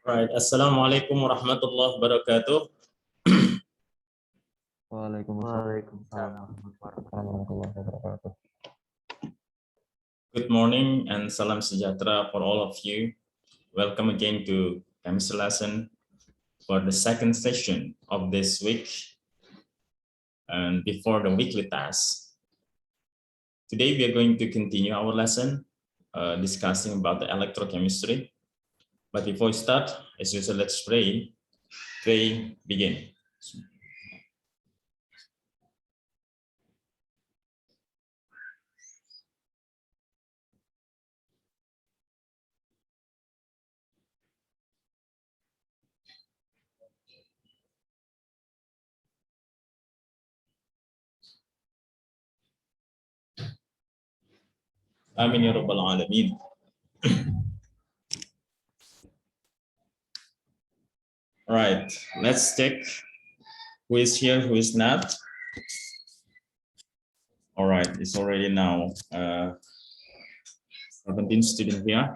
Right. Assalamualaikum warahmatullahi wabarakatuh. Waalaikumsalam warahmatullahi wabarakatuh. Good morning and salam sejahtera for all of you. Welcome again to chemistry lesson for the second session of this week and before the weekly task. Today we are going to continue our lesson discussing about the electrochemistry. But before we start, as usual, let's pray. Pray, begin. Amin ya rabbal alamin. Right, let's check who is here, who is not. All right, it's already now 17 students here,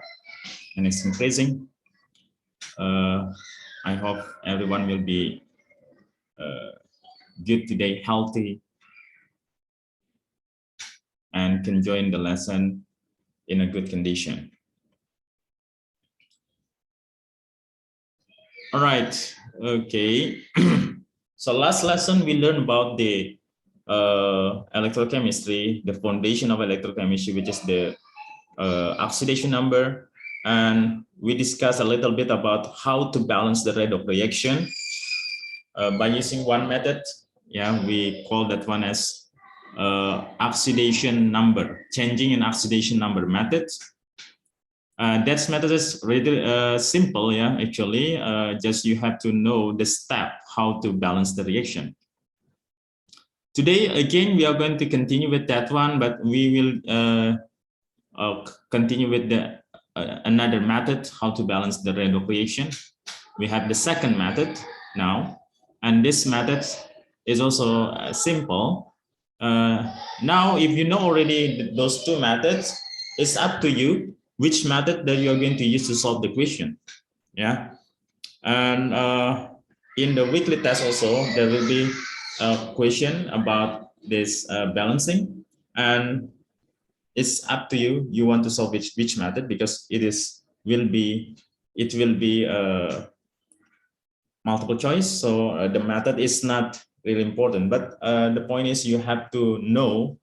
and it's increasing. I hope everyone will be good today, healthy, and can join the lesson in a good condition. All right, okay. So last lesson we learned about the electrochemistry, the foundation of electrochemistry, which is the oxidation number, and we discussed a little bit about how to balance the rate of reaction by using one method. Yeah, we call that one as oxidation number, changing in oxidation number method. That method is really simple, yeah, actually. Just you have to know the step how to balance the reaction. Today, again, we are going to continue with that one, but we will continue with the another method, how to balance the rate of reaction. We have the second method now, and this method is also simple. Now, if you know already those two methods, it's up to you which method that you're going to use to solve the question. Yeah, and in the weekly test also there will be a question about this balancing, and it's up to you. You want to solve which method, because it will be multiple choice. So the method is not really important, but the point is you have to know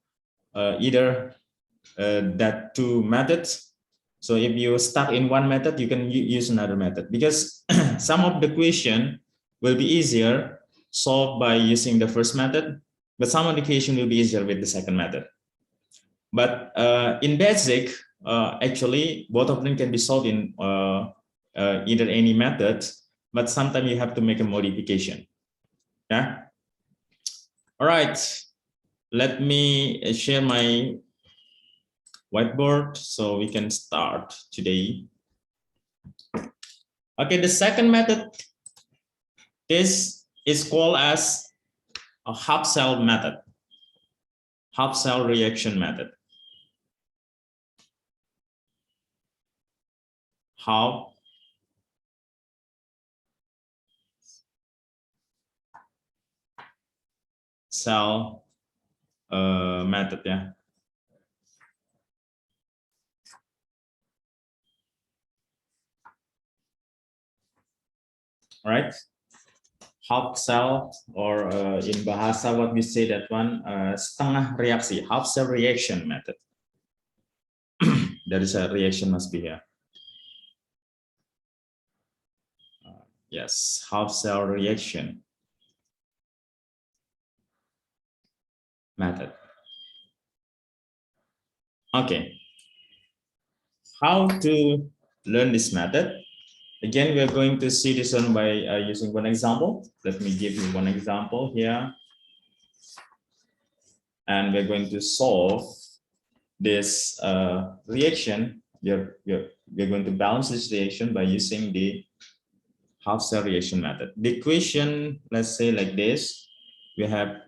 either that two methods. So if you stuck in one method, you can use another method, because some of the question will be easier solved by using the first method, but some of the question will be easier with the second method. But in basic, actually, both of them can be solved in either any method, but sometimes you have to make a modification. Yeah. All right. Let me share my whiteboard so we can start today. Okay, the second method, this is called as a half cell method, half cell reaction method. Half cell method, yeah. All right. Half cell, or in bahasa what we say that one, setengah reaksi, half cell reaction method. There is a reaction must be here. Yes, half cell reaction method. Okay. How to learn this method? Again, we are going to see this one by using one example. Let me give you one example here. And we're going to solve this reaction. We're going to balance this reaction by using the half cell reaction method. The equation, let's say like this, we have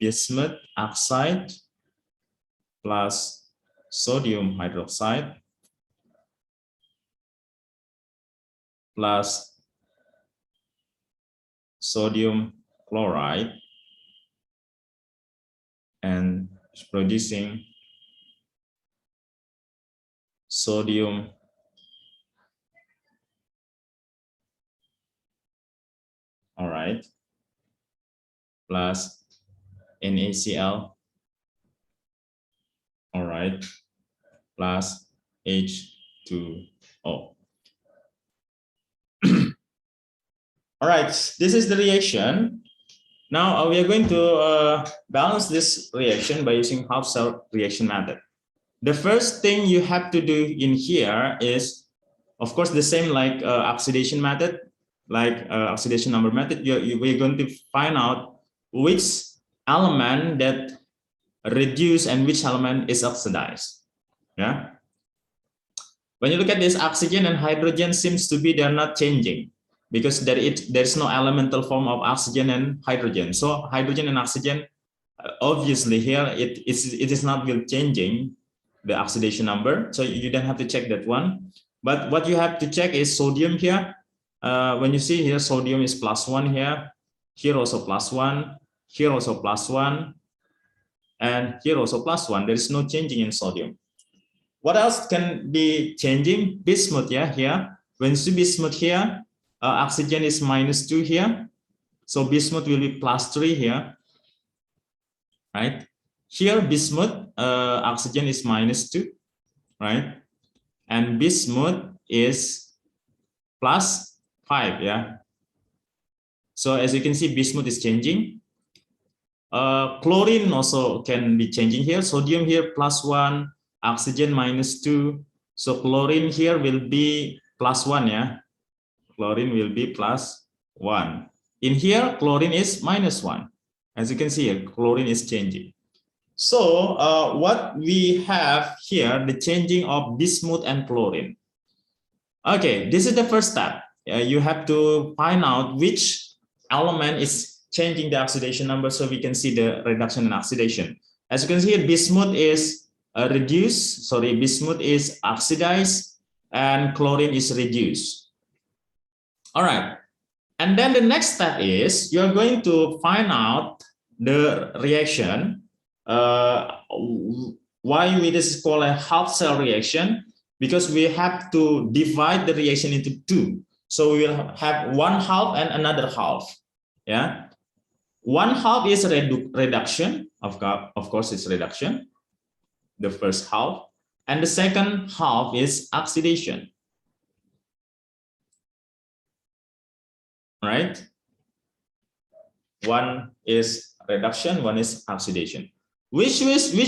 bismuth oxide plus sodium hydroxide plus sodium chloride and producing sodium plus NaCl plus H2O. All right, this is the reaction. Now we are going to balance this reaction by using half cell reaction method. The first thing you have to do in here is, of course, the same like oxidation method, like oxidation number method. We're going to find out which element that reduce and which element is oxidized. Yeah. When you look at this, oxygen and hydrogen seems to be they're not changing, because there's no elemental form of oxygen and hydrogen. So hydrogen and oxygen, obviously here it is not will changing the oxidation number. So you don't have to check that one. But what you have to check is sodium here. When you see here, sodium is +1 here also +1, here also +1, and here also +1. There is no changing in sodium. What else can be changing? Bismuth, yeah, here. When you see bismuth here, oxygen is -2 here. So bismuth will be +3 here, right? Here, bismuth, oxygen is -2, right? And bismuth is +5, yeah. So as you can see, bismuth is changing. Chlorine also can be changing here. Sodium here +1, oxygen -2. So chlorine here will be +1, yeah. Chlorine will be +1. In here, chlorine is -1. As you can see here, chlorine is changing. So what we have here, the changing of bismuth and chlorine. Okay, this is the first step. You have to find out which element is changing the oxidation number so we can see the reduction and oxidation. As you can see here, bismuth is bismuth is oxidized and chlorine is reduced. All right. And then the next step is you're going to find out the reaction. Why this is called a half cell reaction? Because we have to divide the reaction into two. So we will have one half and another half. Yeah. One half is reduction. Of course, it's reduction. The first half. And the second half is oxidation. Right? One is reduction, one is oxidation. Which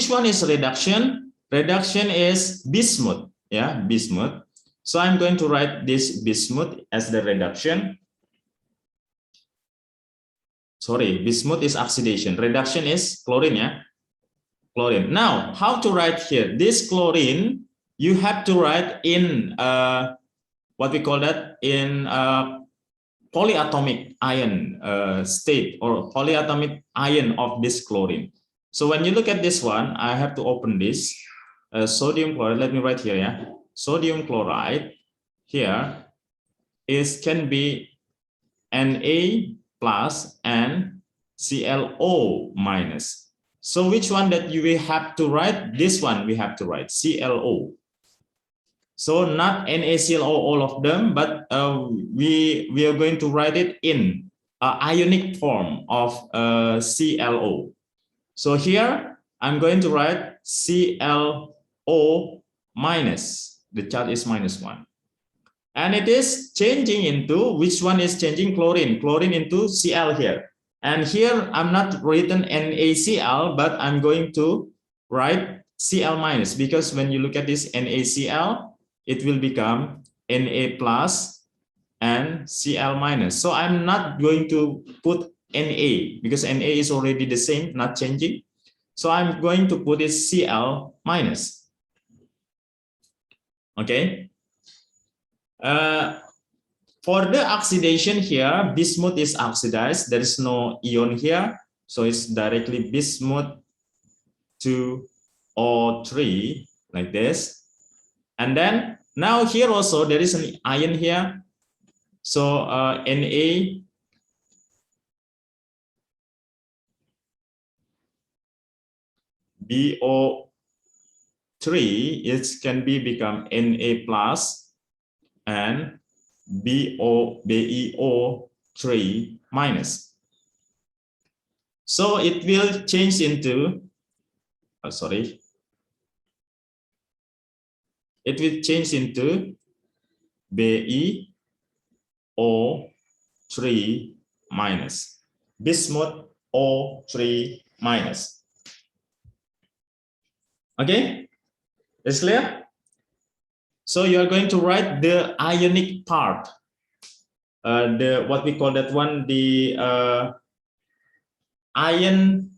one is reduction? Reduction is bismuth, yeah, bismuth. So I'm going to write this bismuth as the reduction. Sorry, bismuth is oxidation. Reduction is chlorine, yeah, chlorine. Now, how to write here? This chlorine, you have to write in what we call that in polyatomic ion state or polyatomic ion of this chlorine. So when you look at this one, I have to open this sodium chloride. Let me write here, yeah. Sodium chloride here can be Na plus and ClO minus. So which one that you will have to write? This one we have to write ClO. So not NaClO all of them, but we are going to write it in ionic form of ClO. So here I'm going to write ClO minus. The charge is -1. And it is changing into, which one is changing? Chlorine. Chlorine into Cl here. And here I'm not written NaCl, but I'm going to write Cl minus, because when you look at this NaCl, it will become Na plus and Cl minus. So I'm not going to put Na because Na is already the same, not changing. So I'm going to put it Cl minus. Okay. For the oxidation here, bismuth is oxidized. There is no ion here. So it's directly bismuth to O3 like this. And then now here also there is an ion here. So Na BO3 can be become Na plus and BeO3 minus. So it will change into, it will change into BeO3 minus, bismuth O3 minus. Okay, it's clear? So you are going to write the ionic part, the what we call that one, the ion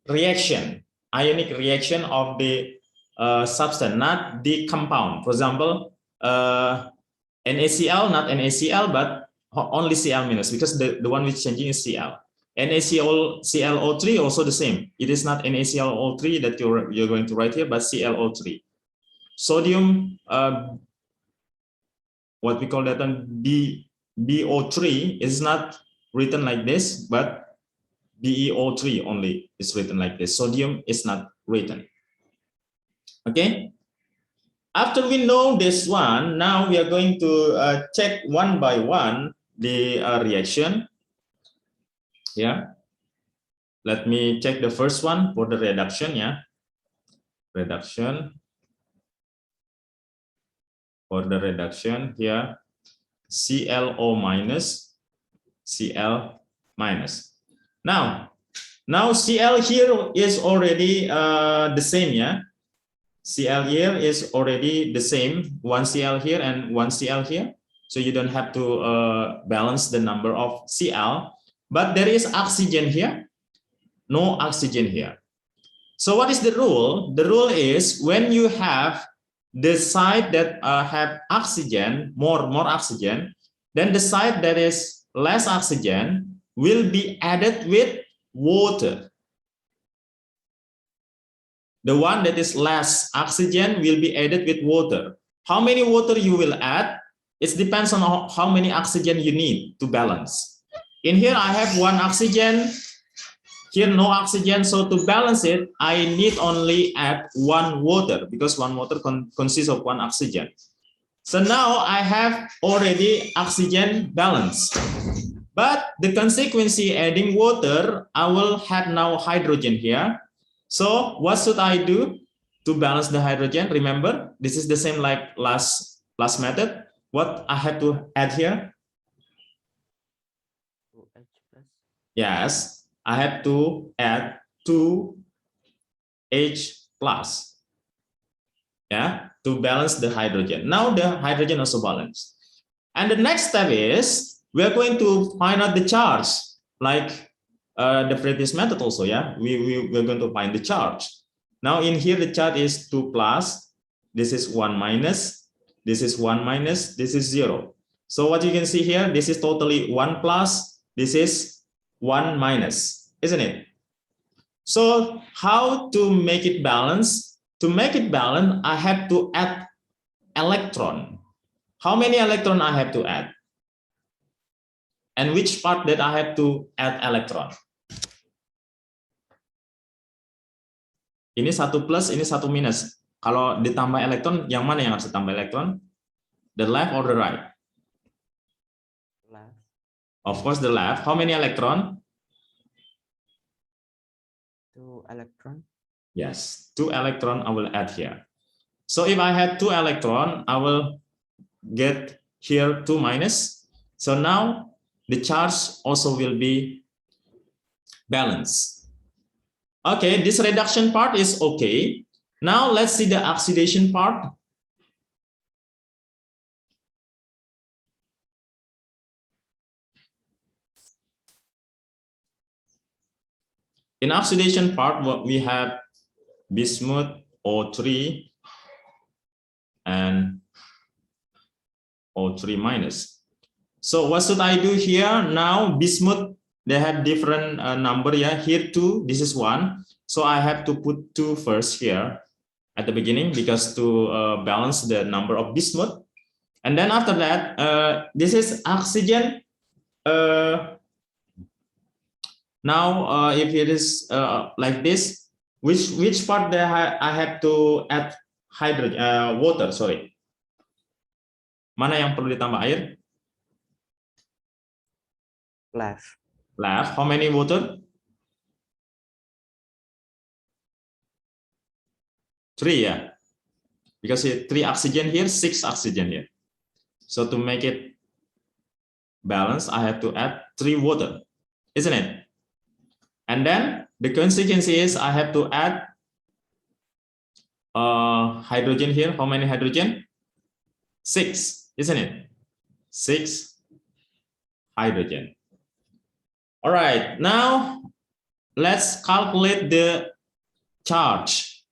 reaction, ionic reaction of the substance, not the compound. For example, NaCl, not NaCl, but only Cl minus, because the one which changing is Cl. NaClO3 also the same. It is not NaClO3 that you're going to write here, but ClO3. Sodium, what we call that one, BO3 is not written like this, but BeO3 only is written like this. Sodium is not written. Okay. After we know this one, now we are going to check one by one the reaction. Yeah. Let me check the first one for the reduction. Yeah. Reduction. For the reduction here, ClO minus, Cl minus. Now Cl here is already the same. Yeah. Cl here is already the same, one Cl here and one Cl here. So you don't have to balance the number of Cl, but there is oxygen here, no oxygen here. So what is the rule? The rule is when you have the side that have oxygen, more oxygen, then the side that is less oxygen will be added with water. The one that is less oxygen will be added with water. How many water you will add? It depends on how many oxygen you need to balance. In here, I have one oxygen, here no oxygen. So to balance it, I need only add one water, because one water consists of one oxygen. So now I have already oxygen balance. But the consequence adding water, I will have now hydrogen here. So what should I do to balance the hydrogen? Remember, this is the same like last method. What I have to add here? Yes, I have to add 2H plus. Yeah, to balance the hydrogen. Now the hydrogen also balanced. And the next step is we are going to find out the charge, like the previous method also. Yeah, we're going to find the charge. Now in here the charge is 2 plus, this is 1 minus, this is 1 minus, this is 0. So what you can see here, this is totally 1 plus, this is 1 minus, isn't it? So how to make it balance? To make it balance, I have to add electron. How many electron I have to add? And which part that I have to add electron? Ini 1 plus, ini 1 minus. Kalau ditambah elektron, yang mana yang harus ditambah elektron? The left or the right? Left. Of course, the left. How many electron? 2 electron. Yes, 2 electron I will add here. So if I have 2 electron, I will get here 2 minus. So now the charge also will be balanced. Okay, this reduction part is okay. Now let's see the oxidation part. In oxidation part, what we have bismuth O3 and O3 minus. So what should I do here? Now bismuth, they have different number. Yeah, here 2, this is 1. So I have to put 2 first here at the beginning, because to balance the number of bismuth. And then after that, this is oxygen. Now, if it is like this, which part there I have to add hydrogen, water, sorry. Mana yang perlu ditambah air? Left. Left. How many water? 3, yeah. Because 3 oxygen here, 6 oxygen here. So to make it balance, I have to add 3 water, isn't it? And then the consequence is I have to add hydrogen here. How many hydrogen? 6, isn't it? 6 hydrogen. All right, now let's calculate the charge.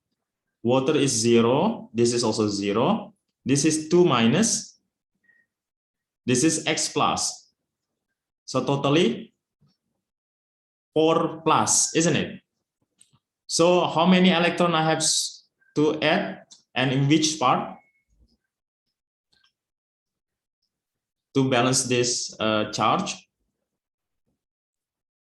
Water is 0. This is also 0. This is 2 minus. This is X plus. So totally 4 plus, isn't it? So how many electron I have to add and in which part to balance this charge?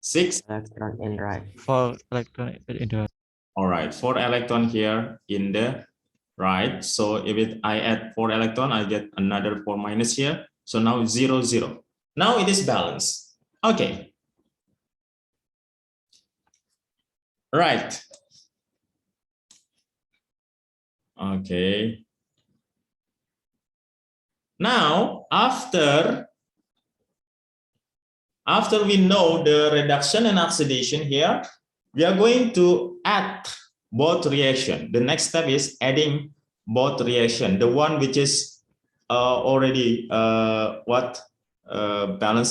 6 Electron in right. 4 electron in the All right, 4 electron here in the right. So if I add 4 electron, I get another 4 minus here. So now 0, 0. Now it is balanced. Okay. Right. Okay. Now, after we know the reduction and oxidation here, we are going to add both reaction. The next step is adding both reaction. The one which is already balance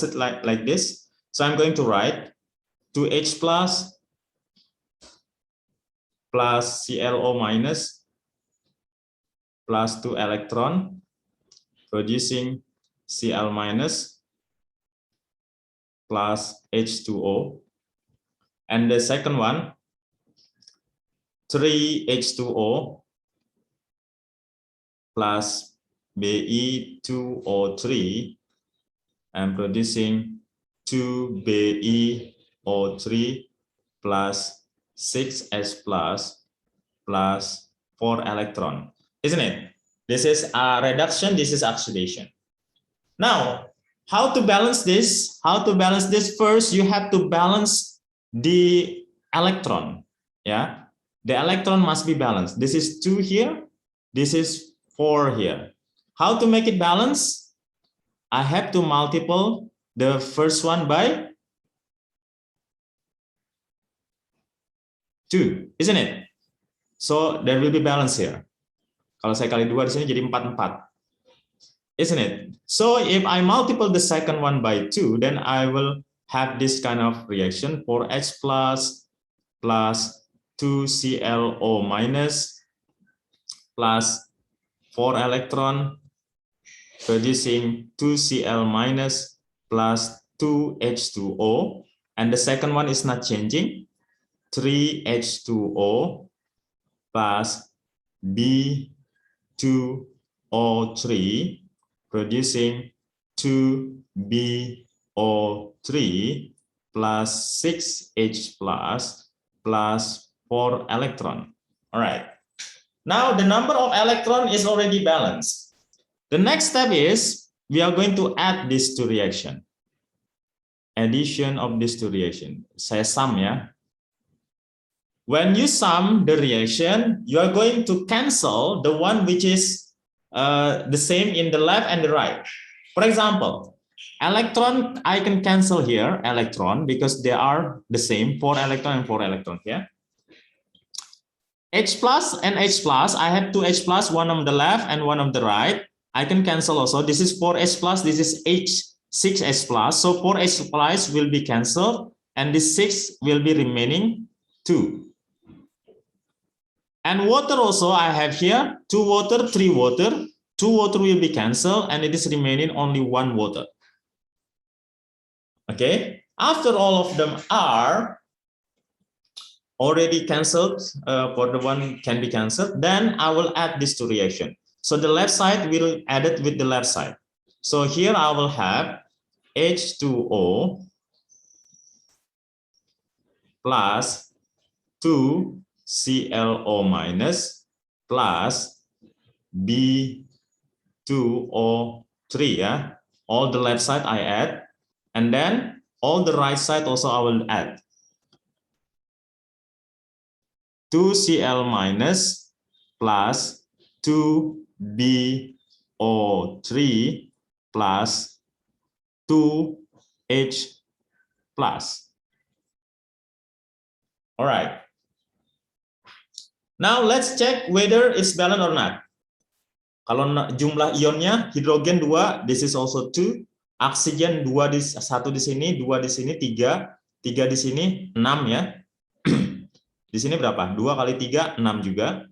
it like this. So I'm going to write 2H plus ClO minus plus 2 electron producing Cl minus plus H2O. And the second one, 3H2O plus Be2O3 and producing 2BeO3 plus 6H plus 4 electron, isn't it? This is a reduction, this is oxidation. Now, how to balance this? First, you have to balance the electron. Yeah, the electron must be balanced. This is 2 here, this is 4 here. How to make it balance? I have to multiply the first one by 2, isn't it? So there will be balance here. Kalau saya kali 2 di sini jadi 4, 4. Isn't it? So if I multiply the second one by 2, then I will have this kind of reaction, 4H plus 2ClO minus plus 4 electron producing 2Cl minus plus 2H2O. And the second one is not changing, 3H2O plus B2O3 producing 2BO3 plus 6H plus 4 electron. All right. Now the number of electron is already balanced. The next step is we are going to add these two reaction. Addition of these two reaction. Saya sum ya. When you sum the reaction, you are going to cancel the one which is the same in the left and the right. For example, electron, I can cancel here electron because they are the same, 4 electron and 4 electron here. H plus and H plus, I have 2 H plus, one on the left and one on the right. I can cancel also. This is 4 H plus, this is 6 H plus. So 4 H plus will be cancelled and this 6 will be remaining 2. And water also I have here 2 water, 3 water. 2 water will be cancelled and it is remaining only 1 water. Okay, after all of them are already cancelled, for the one can be cancelled, then I will add this to reaction. So the left side will add it with the left side. So here I will have H2O plus 2ClO minus plus B2O3, yeah. All the left side I add, and then all the right side also I will add. 2Cl minus plus 2BO3 plus 2H plus. All right. Now let's check whether it's balanced or not. Kalau jumlah ionnya hidrogen 2, this is also 2, oksigen 1 di sini, 2 di sini, 3 di sini, 6 ya. Di sini berapa? 2 kali 3, 6 juga.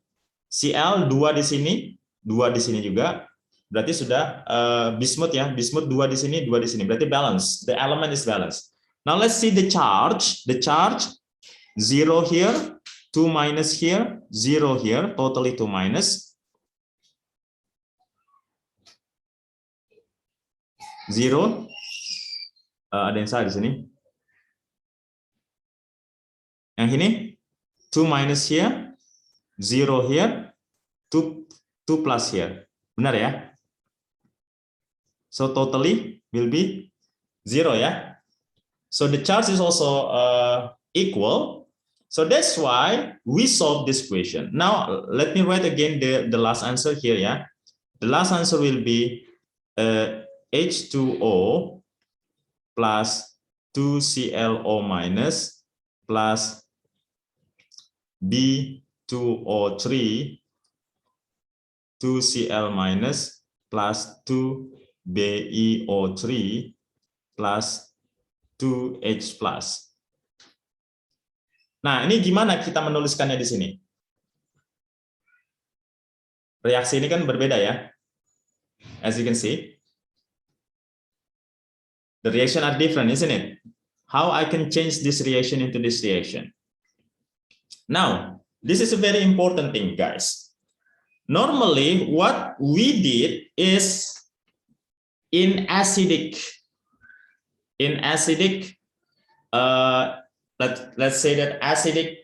Cl 2 di sini, 2 di sini juga. Berarti sudah bismut ya, bismut 2 di sini, 2 di sini. Berarti balance. The element is balanced. Now let's see the charge. The charge 0 here, 2 minus here, 0 here, totally 2 minus. 0, ada yang salah di sini. Yang ini 2 minus here, 0 here, 2 plus here. Benar ya? So totally will be 0 ya. So the charge is also equal. So that's why we solve this equation. Now let me write again the last answer here ya. The last answer will be H2O plus 2ClO minus plus B2O3 2Cl minus plus 2BeO3 plus 2H plus. Nah, ini gimana kita menuliskannya di sini? Reaksi ini kan berbeda ya. As you can see. The reaction are different, isn't it? How I can change this reaction into this reaction? Now, this is a very important thing, guys. Normally, what we did is in acidic, let's say that acidic,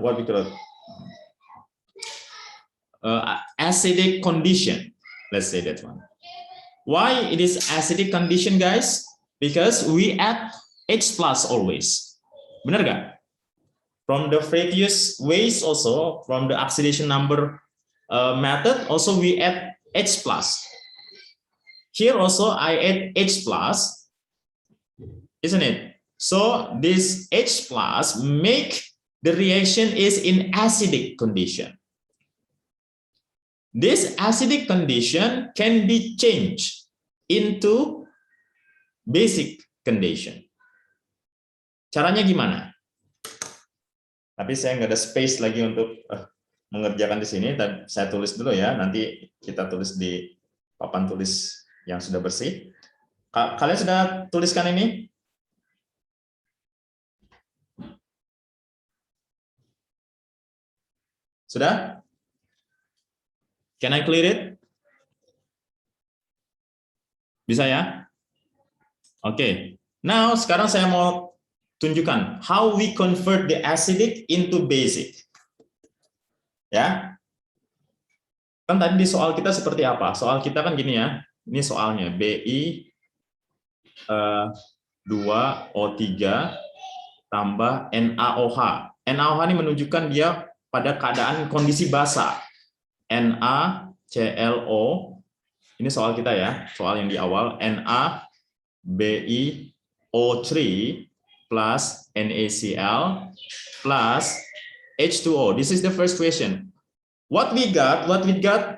what we call it, acidic condition. Let's say that one. Why it is acidic condition, guys? Because we add H plus always. Benar gak? From the previous ways also, from the oxidation number method, also we add H plus. Here also I add H plus, isn't it? So this H plus make the reaction is in acidic condition. This acidic condition can be changed into basic condition. Caranya gimana? Tapi saya nggak ada space lagi untuk mengerjakan di sini. Dan saya tulis dulu ya. Nanti kita tulis di papan tulis yang sudah bersih. Kalian sudah tuliskan ini? Sudah? Can I clear it? Bisa ya? Oke. Now sekarang saya mau tunjukkan how we convert the acidic into basic. Ya. Kan tadi di soal kita seperti apa? Soal kita kan gini ya. Ini soalnya Bi 2O3 tambah NaOH. NaOH ini menunjukkan dia pada keadaan kondisi basa. NaClO, ini soal kita ya, soal yang di awal, NaBeO3 plus NaCl plus H2O. This is the first question. What we got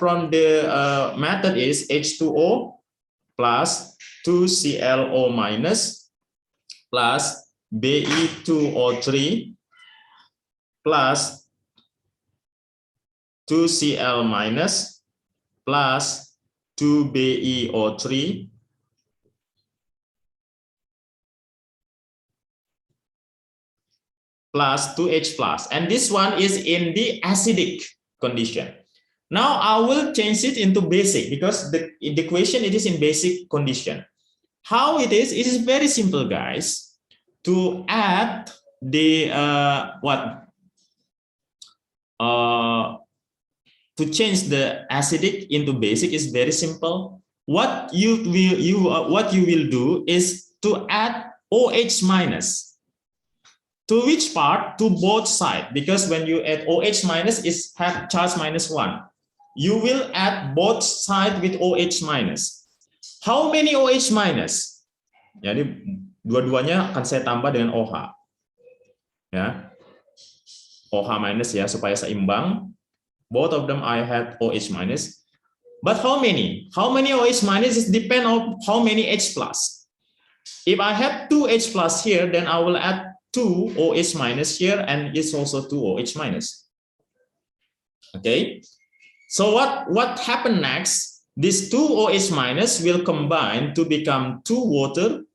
from the method is H2O plus 2ClO minus plus Be2O3 plus 2Cl minus plus 2BeO3 plus 2H plus. And this one is in the acidic condition. Now I will change it into basic because the equation it is in basic condition. How it is? It is very simple, guys. To add the to change the acidic into basic is very simple. What you will do is to add OH minus. To which part? To both sides, because when you add OH minus is have charge -1. You will add both sides with OH minus. How many OH minus? Jadi dua-duanya akan saya tambah dengan OH. Ya. OH minus ya supaya seimbang. Both of them I had OH minus. But how many? How many OH minus is depend on how many H plus. If I have 2 H plus here, then I will add 2 OH minus here, and it's also 2 OH minus. Okay. So what happened next? These 2 OH minus will combine to become 2 water.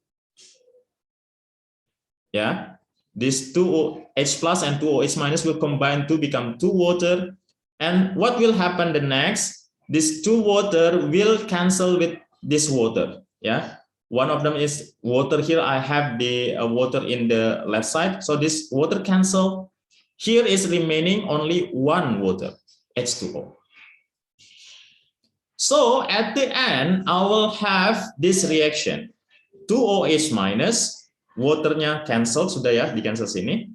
Yeah. These 2 H plus and 2 OH minus will combine to become 2 water. And what will happen the next? This 2 water will cancel with this water. Yeah. One of them is water. Here I have the water in the left side. So this water cancel. Here is remaining only 1 water, H2O. So at the end, I will have this reaction. 2OH minus, waternya cancel, sudah ya, di cancel sini.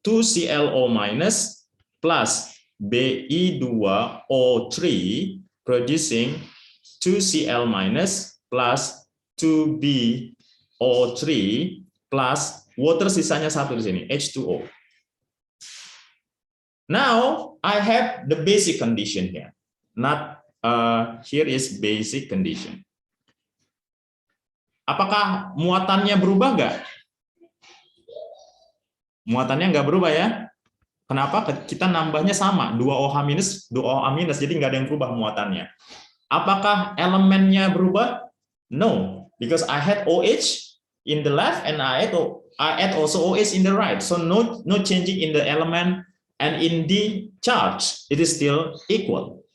2ClO minus plus Bi2O3 producing 2Cl minus plus 2BO3 plus water sisanya 1 di sini, H2O. Now I have the basic condition here. Not here is basic condition. Apakah muatannya berubah nggak? Muatannya nggak berubah ya. Kenapa? Kita nambahnya sama, 2OH minus, 2OH minus, jadi nggak ada yang berubah muatannya. Apakah elemennya berubah? No, because I had OH in the left and I add also OH in the right. So no changing in the element and in the charge, it is still equal.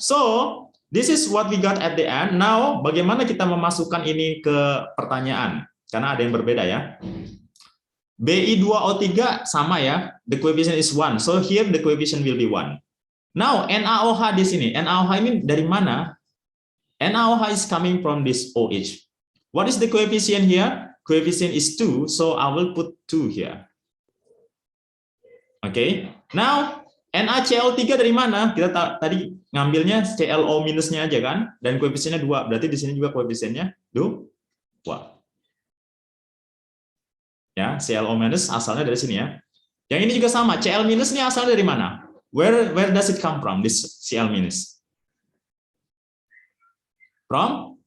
So this is what we got at the end. Now, bagaimana kita memasukkan ini ke pertanyaan? Karena ada yang berbeda ya. Bi2O3 sama ya, the coefficient is 1. So here the coefficient will be 1. Now NaOH di sini, NaOH ini dari mana? NaOH is coming from this OH. What is the coefficient here? Coefficient is 2, so I will put 2 here. Okay. Now NaCl3 dari mana? Kita tadi ngambilnya ClO minusnya aja kan, dan koefisiennya 2. Berarti di sini juga koefisiennya 2. Ya, ClO minus asalnya dari sini ya. Yang ini juga sama, Cl minus ini asalnya dari mana? Where does it come from, this Cl minus? From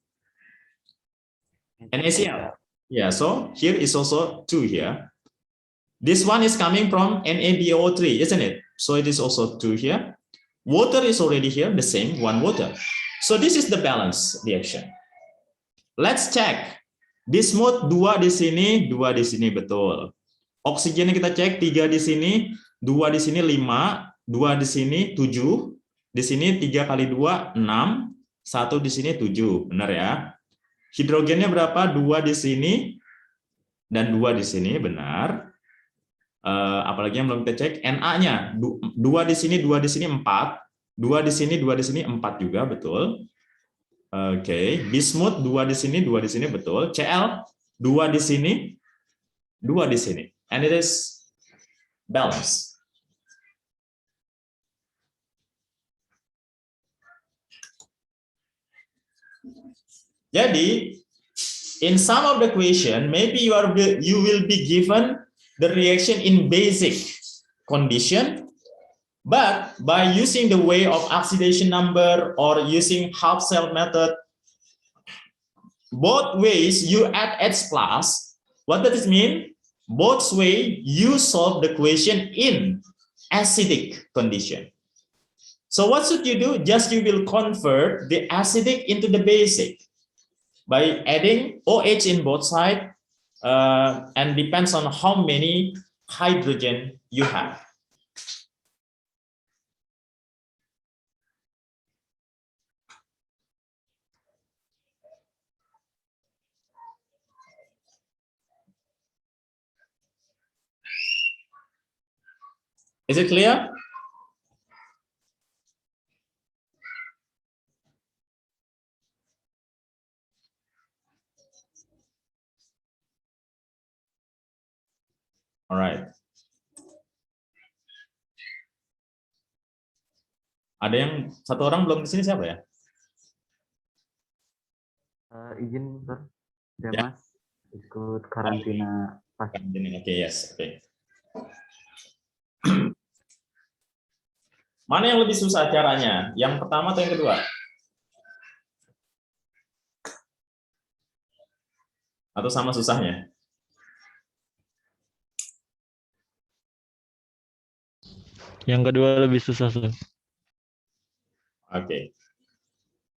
NaCl. Yeah, so here is also 2 here. This one is coming from NaBO3, isn't it? So it is also 2 here. Water is already here, the same, 1 water. So this is the balance reaction. Let's check. Bismuth 2 di sini, 2 di sini, betul. Oksigennya kita cek, 3 di sini, 2 di sini 5, 2 di sini 7, di sini 3 kali 2 6, 1 di sini 7, benar ya. Hidrogennya berapa? 2 di sini dan 2 di sini, benar. Apalagi yang belum kita cek, Na-nya 2 di sini, 2 di sini 4, 2 di sini, 2 di sini 4 juga, betul. Oke, bismuth 2 di sini, 2 di sini, betul. Cl 2 di sini, 2 di sini, and it is balance. Jadi, in some of the question, maybe you will be given the reaction in basic condition, but by using the way of oxidation number or using half cell method, both ways you add H plus. What does it mean? Both ways you solve the equation in acidic condition. So what should you do? Just you will convert the acidic into the basic by adding OH in both sides, and depends on how many hydrogen you have. Is it clear? All right. Ada yang satu orang belum di sini, siapa ya? Izin, Sir. Ya, Ya. Mas. Ikut karantina pas. Oke, yes. Oke. Mana yang lebih susah caranya? Yang pertama atau yang kedua? Atau sama susahnya? Yang kedua lebih susah, Sir. Oke.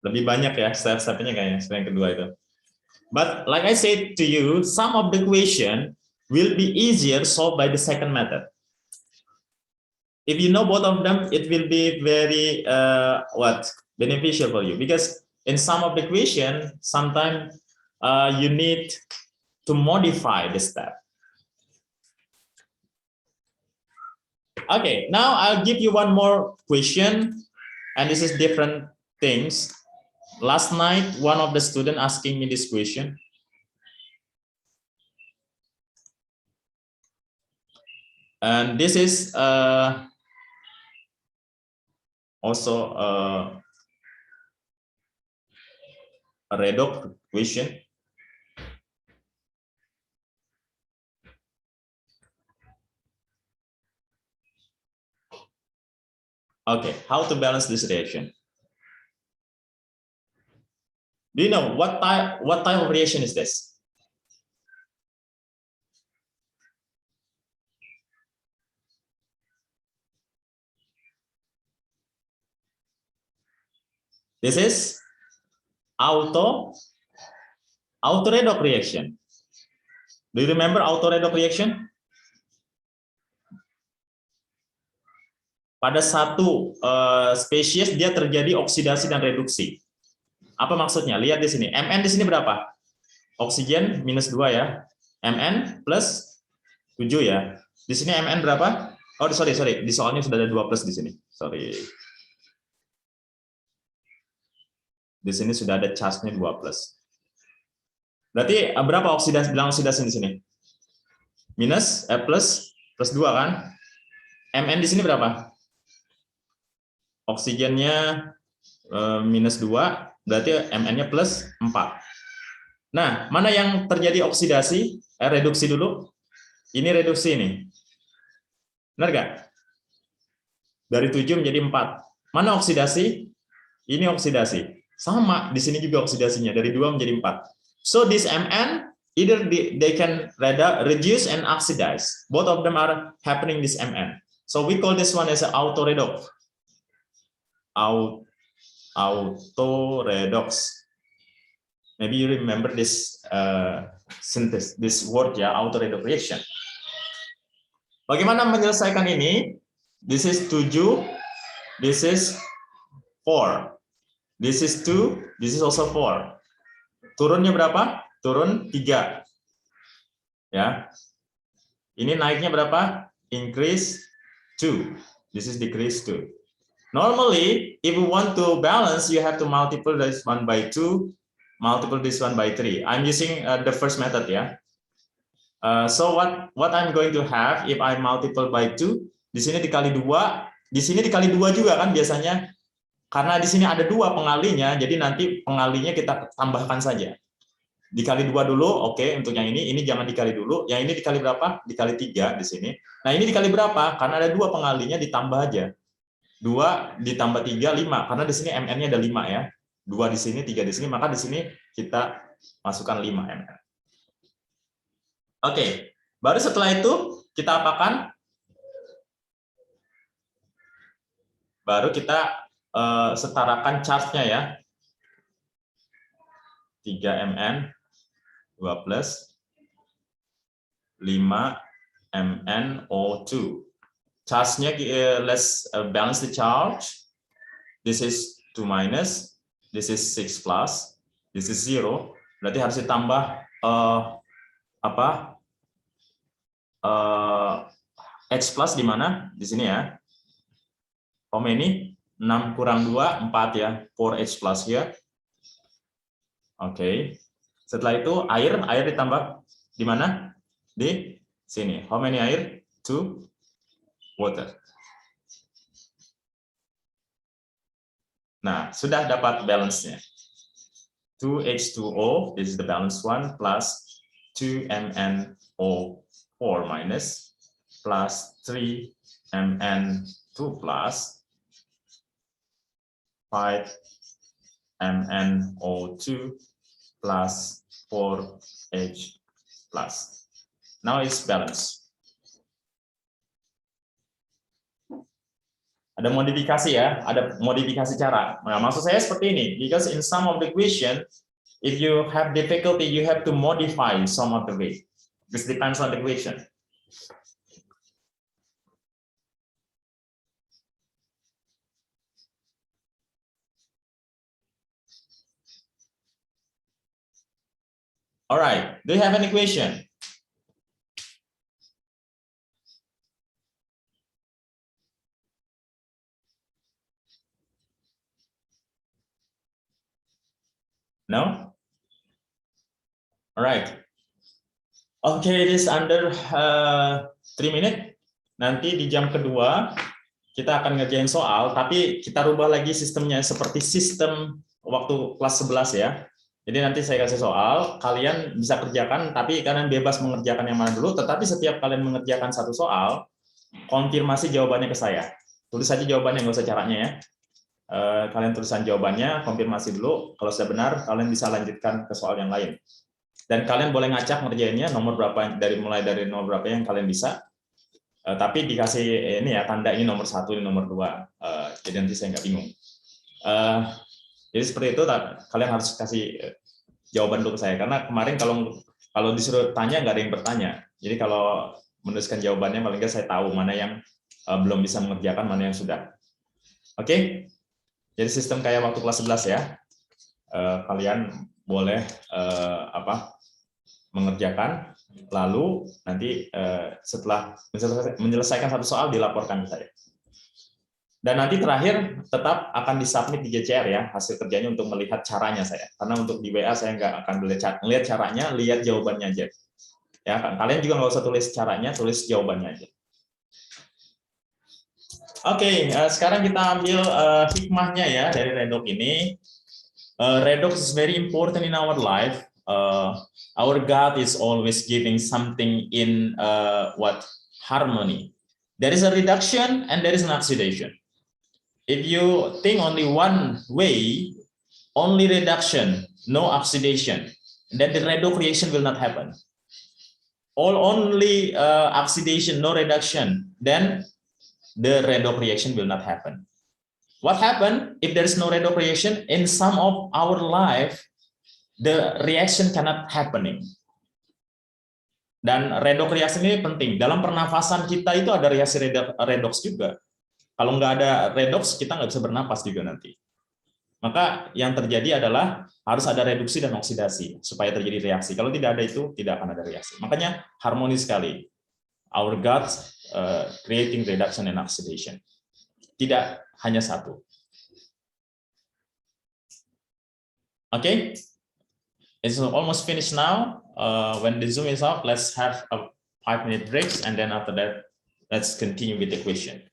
Lebih banyak ya step-stepnya kayaknya yang kedua itu. But like I said to you, some of the equation will be easier solved by the second method. If you know both of them, it will be very beneficial for you, because in some of the equation, sometimes you need to modify the step. Okay, now I'll give you one more question, and this is different things. Last night, one of the students asking me this question. And this is also a redox question. Okay, how to balance this reaction? Do you know what type of reaction is this? This is auto-redox reaction. Do you remember auto-redox reaction? Pada satu spesies dia terjadi oksidasi dan reduksi. Apa maksudnya? Lihat di sini. Mn di sini berapa? Oksigen -2 ya. Mn plus 7 ya. Di sini Mn berapa? Oh, sorry. Di soalnya sudah ada 2 plus di sini. Sorry. Di sini sudah ada charge-nya 2 plus. Berarti berapa oksidasi, bilang oksidasi di sini? Plus 2 kan? Mn di sini berapa? Oksigennya -2, berarti Mn-nya plus 4. Nah, mana yang terjadi oksidasi? Reduksi dulu. Ini reduksi ini. Benar nggak? Dari 7 menjadi 4. Mana oksidasi? Ini oksidasi. Sama, di sini juga oksidasinya dari 2 menjadi 4. So this Mn either they can reduce and oxidize. Both of them are happening this Mn. So we call this one as an auto-redox. Auto-redox. Maybe you remember this synthesis, this word ya, auto-redox reaction. Bagaimana menyelesaikan ini? This is 7, this is 4. This is 2, this is also 4. Turunnya berapa? Turun 3. Ya. Ini naiknya berapa? Increase 2. This is decrease 2. Normally, if you want to balance, you have to multiply this one by 2, multiple this one by 3. I'm using the first method ya. So what I'm going to have if I multiple by 2, di sini dikali 2, di sini dikali 2 juga kan biasanya. Karena di sini ada 2 pengalinya, jadi nanti pengalinya kita tambahkan saja. Dikali 2 dulu, oke, untuk yang ini jangan dikali dulu. Yang ini dikali berapa? Dikali 3 di sini. Nah, ini dikali berapa? Karena ada 2 pengalinya, ditambah aja. 2 ditambah 3, 5. Karena di sini Mn-nya ada 5 ya. 2 di sini, 3 di sini, maka di sini kita masukkan 5 Mn. Oke, baru setelah itu kita apakan? Baru kita setarakan charge-nya ya. 3 Mn, 2 plus, 5 MnO2. Charge-nya, let's balance the charge. This is 2 minus, this is 6 plus, this is 0. Berarti harus ditambah H plus di mana? Di sini ya. How many? 6 kurang 2, 4 ya. 4H plus here. Oke. Setelah itu air ditambah di mana? Di sini. How many air? 2 water. Nah, sudah dapat balance-nya. 2H2O, this is the balanced one, plus 2MnO4 minus, plus 3Mn2 plus, 5MnO2 plus 4H plus. Now it's balanced. Ada modifikasi ya, ada modifikasi cara. Nah, maksud saya seperti ini, because in some of the question, if you have difficulty, you have to modify some of the way. This depends on the question. All right, do you have any question? No? All right. Okay, it is under 3 minutes. Nanti di jam kedua kita akan ngerjain soal, tapi kita rubah lagi sistemnya seperti sistem waktu kelas 11 ya. Jadi nanti saya kasih soal, kalian bisa kerjakan, tapi kalian bebas mengerjakan yang mana dulu, tetapi setiap kalian mengerjakan satu soal, konfirmasi jawabannya ke saya. Tulis saja jawabannya, nggak usah caranya ya. Kalian tulisan jawabannya, konfirmasi dulu. Kalau sudah benar, kalian bisa lanjutkan ke soal yang lain. Dan kalian boleh ngacak ngerjainnya nomor berapa, mulai dari nomor berapa yang kalian bisa. Tapi dikasih ini ya, tanda ini nomor 1, ini nomor 2. Jadi nanti saya nggak bingung. Jadi seperti itu, kalian harus kasih jawaban dulu ke saya. Karena kemarin kalau disuruh tanya, nggak ada yang bertanya. Jadi kalau menuliskan jawabannya, paling nggak saya tahu mana yang belum bisa mengerjakan, mana yang sudah. Oke? Jadi sistem kayak waktu kelas 11 ya, kalian boleh mengerjakan, lalu nanti setelah menyelesaikan satu soal dilaporkan ke saya. Dan nanti terakhir tetap akan disubmit di GCR ya, hasil kerjanya untuk melihat caranya saya. Karena untuk di WA saya nggak akan melihat caranya, lihat jawabannya aja. Ya, kalian juga nggak usah tulis caranya, tulis jawabannya aja. Oke, sekarang kita ambil hikmahnya ya dari redox ini. Redox is very important in our life. Our God is always giving something in harmony. There is a reduction and there is an oxidation. If you think only one way, only reduction, no oxidation, then the redox reaction will not happen. Only oxidation, no reduction, then the redox reaction will not happen. What happened if there is no redox reaction? In some of our life, the reaction cannot happening. Dan redox reaction ini penting. Dalam pernafasan kita itu ada reaksi redox juga. Kalau nggak ada redox, kita nggak bisa bernapas juga nanti. Maka yang terjadi adalah harus ada reduksi dan oksidasi supaya terjadi reaksi. Kalau tidak ada itu, tidak akan ada reaksi. Makanya harmonis sekali. Our God creating reduction and oxidation. Tidak hanya satu. Okay, it's almost finished now. When the Zoom is off, let's have a 5-minute break, and then after that, let's continue with the question.